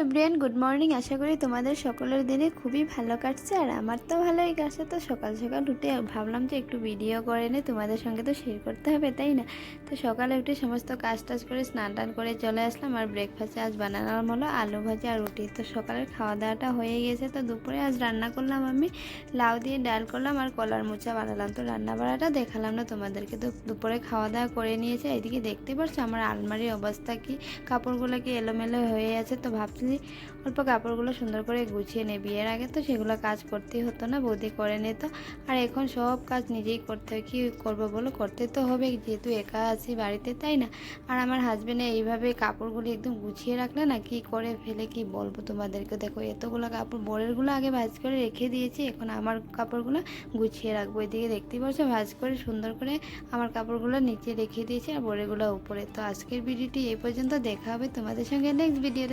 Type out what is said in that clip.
Everyone, good morning. আশা করি তোমাদের সকলের দিনে খুবই ভালো কাটছে, আর আমার তো ভালোই কাটছে। তো সকাল সকাল উঠে ভাবলাম যে একটু ভিডিও করে নে, তোমাদের সঙ্গে তো শেয়ার করতে হবে, তাই না? তো সকালে উঠে সমস্ত কাজ টাজ করে স্নান টান করে চলে আসলাম। আর ব্রেকফাস্টে আজ বানালাম হলো আলু ভাজা আর রুটি। তো সকালের খাওয়া দাওয়াটা হয়ে গেছে। তো দুপুরে আজ রান্না করলাম আমি লাউ দিয়ে ডাল করলাম আর কলার মোচা বানালাম। তো রান্না বাড়াটা দেখালাম না তোমাদেরকে। তো দুপুরে খাওয়া দাওয়া করে নিয়েছে। এদিকে দেখতে পাচ্ছ আমার আলমারির অবস্থা কি, কাপড়গুলো কি এলোমেলো হয়ে আছে। তো ভাবছি অল্প কাপড়গুলো সুন্দর করে গুছিয়ে নেই। বিয়ের আগে তো সেগুলো কাজ করতেই হতো না, বৌদি করে নিত। আর এখন সব কাজ নিজেই করতে হয়। কী করবো বলো, করতে তো হবে, যেহেতু একা আছি বাড়িতে, তাই না? আর আমার হাজব্যান্ডে এইভাবে কাপড়গুলি একদম গুছিয়ে রাখলে না, কি করে ফেলে কি বলবো তোমাদেরকে। দেখো এতগুলো কাপড়, বোরেরগুলো আগে ভাঁজ করে রেখে দিয়েছি, এখন আমার কাপড়গুলো গুছিয়ে রাখবো। এদিকে দেখতেই পাচ্ছ ভাঁজ করে সুন্দর করে আমার কাপড়গুলো নিচে রেখে দিয়েছি আর বোরেরগুলো উপরে। তো আজকের ভিডিওটি এই পর্যন্ত, দেখা হবে তোমাদের সঙ্গে নেক্সট ভিডিওতে।